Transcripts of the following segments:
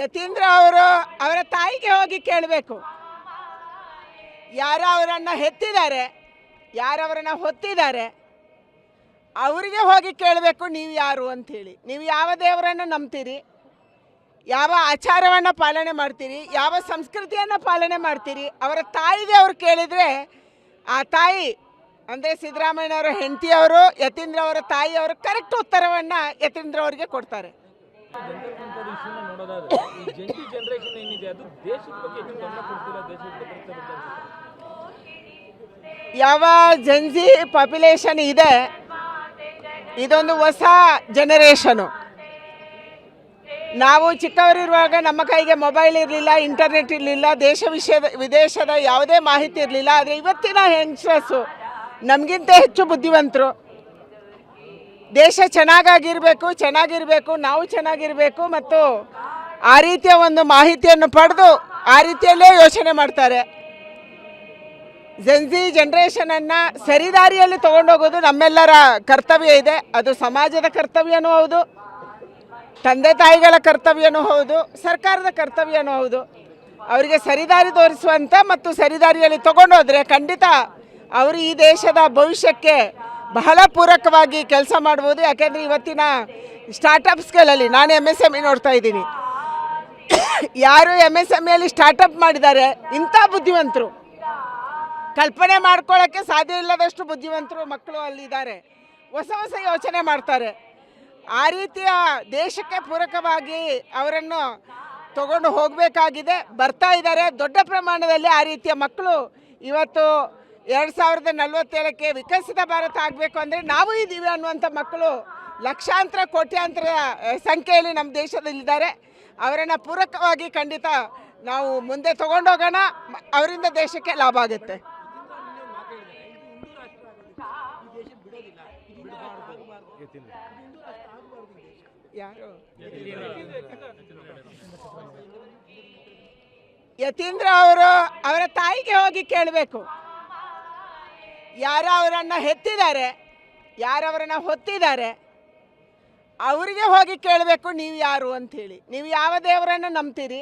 ಯತೀಂದ್ರ ಅವರು ಅವರ ತಾಯಿಗೆ ಹೋಗಿ ಕೇಳಬೇಕು. ಯಾರು ಅವರನ್ನು ಹೆತ್ತಿದ್ದಾರೆ, ಯಾರವರನ್ನ ಹೊತ್ತಿದ್ದಾರೆ, ಅವರಿಗೆ ಹೋಗಿ ಕೇಳಬೇಕು ನೀವು ಯಾರು ಅಂಥೇಳಿ. ನೀವು ಯಾವ ದೇವರನ್ನು ನಂಬ್ತೀರಿ, ಯಾವ ಆಚಾರವನ್ನು ಪಾಲನೆ ಮಾಡ್ತೀರಿ, ಯಾವ ಸಂಸ್ಕೃತಿಯನ್ನು ಪಾಲನೆ ಮಾಡ್ತೀರಿ, ಅವರ ತಾಯಿಗೆ ಅವ್ರು ಕೇಳಿದರೆ ಆ ತಾಯಿ ಅಂದರೆ ಸಿದ್ದರಾಮಯ್ಯನವರ ಹೆಂಡತಿಯವರು, ಯತೀಂದ್ರ ಅವರ ತಾಯಿಯವರು ಕರೆಕ್ಟ್ ಉತ್ತರವನ್ನು ಯತೀಂದ್ರ ಅವರಿಗೆ ಕೊಡ್ತಾರೆ. ಯಾವ ಜನ್ಜಿ ಪಾಪ್ಯುಲೇಷನ್ ಇದೆ, ಇದೊಂದು ಹೊಸ ಜನರೇಷನು. ನಾವು ಚಿಕ್ಕವರಿರುವಾಗ ನಮ್ಮ ಕೈಗೆ ಮೊಬೈಲ್ ಇರಲಿಲ್ಲ, ಇಂಟರ್ನೆಟ್ ಇರಲಿಲ್ಲ, ವಿದೇಶದ ಯಾವುದೇ ಮಾಹಿತಿ ಇರಲಿಲ್ಲ. ಆದರೆ ಇವತ್ತಿನ ಯಂಗ್ಸ್ಟರ್ಸು ನಮಗಿಂತ ಹೆಚ್ಚು ಬುದ್ಧಿವಂತರು. ದೇಶ ಚೆನ್ನಾಗಿರಬೇಕು, ನಾವು ಚೆನ್ನಾಗಿರಬೇಕು ಮತ್ತು ಆ ರೀತಿಯ ಒಂದು ಮಾಹಿತಿಯನ್ನು ಪಡೆದು ಆ ರೀತಿಯಲ್ಲೇ ಯೋಚನೆ ಮಾಡ್ತಾರೆ. ಜೆನ್ಜಿ ಜನ್ರೇಷನನ್ನು ಸರಿದಾರಿಯಲ್ಲಿ ತೊಗೊಂಡೋಗೋದು ನಮ್ಮೆಲ್ಲರ ಕರ್ತವ್ಯ ಇದೆ. ಅದು ಸಮಾಜದ ಕರ್ತವ್ಯನೂ ಹೌದು, ತಂದೆ ತಾಯಿಗಳ ಕರ್ತವ್ಯನೂ ಹೌದು, ಸರ್ಕಾರದ ಕರ್ತವ್ಯನೂ ಹೌದು. ಅವರಿಗೆ ಸರಿದಾರಿ ತೋರಿಸುವಂಥ ಮತ್ತು ಸರಿದಾರಿಯಲ್ಲಿ ತೊಗೊಂಡೋದ್ರೆ ಖಂಡಿತ ಅವರು ಈ ದೇಶದ ಭವಿಷ್ಯಕ್ಕೆ ಬಹಳ ಪೂರಕವಾಗಿ ಕೆಲಸ ಮಾಡ್ಬೋದು. ಯಾಕೆಂದರೆ ಇವತ್ತಿನ ಸ್ಟಾರ್ಟಪ್ಸ್ಗಳಲ್ಲಿ ನಾನು MSME ನೋಡ್ತಾ ಇದ್ದೀನಿ. ಯಾರು MSMEಯಲ್ಲಿ ಸ್ಟಾರ್ಟಪ್ ಮಾಡಿದ್ದಾರೆ, ಇಂಥ ಬುದ್ಧಿವಂತರು, ಕಲ್ಪನೆ ಮಾಡ್ಕೊಳ್ಳೋಕ್ಕೆ ಸಾಧ್ಯ ಇಲ್ಲದಷ್ಟು ಬುದ್ಧಿವಂತರು ಮಕ್ಕಳು ಅಲ್ಲಿದ್ದಾರೆ. ಹೊಸ ಯೋಚನೆ ಮಾಡ್ತಾರೆ. ಆ ರೀತಿಯ ದೇಶಕ್ಕೆ ಪೂರಕವಾಗಿ ಅವರನ್ನು ತಗೊಂಡು ಹೋಗಬೇಕಾಗಿದೆ. ಬರ್ತಾ ಇದ್ದಾರೆ ದೊಡ್ಡ ಪ್ರಮಾಣದಲ್ಲಿ. ಆ ರೀತಿಯ ಮಕ್ಕಳು ಇವತ್ತು 2047ಕ್ಕೆ ವಿಕಸಿತ ಭಾರತ ಆಗಬೇಕು ಅಂದರೆ ನಾವು ಇದ್ದೀವಿ ಅನ್ನುವಂಥ ಮಕ್ಕಳು ಲಕ್ಷಾಂತರ ಕೋಟ್ಯಾಂತರ ಸಂಖ್ಯೆಯಲ್ಲಿ ನಮ್ಮ ದೇಶದಲ್ಲಿದ್ದಾರೆ. ಅವರನ್ನು ಪೂರಕವಾಗಿ ಖಂಡಿತ ನಾವು ಮುಂದೆ ತಗೊಂಡೋಗೋಣ. ಅವರಿಂದ ದೇಶಕ್ಕೆ ಲಾಭ ಆಗುತ್ತೆ. ಯಾರು ಯತೀಂದ್ರ ಅವರು ಅವರ ತಾಯಿಗೆ ಹೋಗಿ ಕೇಳಬೇಕು. ಯಾರು ಅವರನ್ನು ಹೆತ್ತಿದ್ದಾರೆ, ಯಾರವರನ್ನ ಹೊತ್ತಿದ್ದಾರೆ, ಅವರಿಗೆ ಹೋಗಿ ಕೇಳಬೇಕು ನೀವು ಯಾರು ಅಂಥೇಳಿ. ನೀವು ಯಾವ ದೇವರನ್ನು ನಂಬ್ತೀರಿ,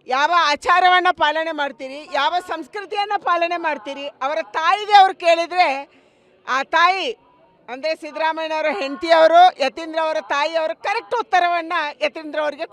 ಯಾವ ಆಚಾರವನ್ನು ಪಾಲನೆ ಮಾಡ್ತೀರಿ, ಯಾವ ಸಂಸ್ಕೃತಿಯನ್ನು ಪಾಲನೆ ಮಾಡ್ತೀರಿ, ಅವರ ತಾಯಿಗೆ ಅವ್ರು ಕೇಳಿದರೆ ಆ ತಾಯಿ ಅಂದರೆ ಸಿದ್ದರಾಮಯ್ಯನವರ ಹೆಂಡತಿಯವರು, ಯತೀಂದ್ರ ಅವರ ತಾಯಿಯವರು ಕರೆಕ್ಟ್ ಉತ್ತರವನ್ನು ಯತೀಂದ್ರ ಅವರಿಗೆ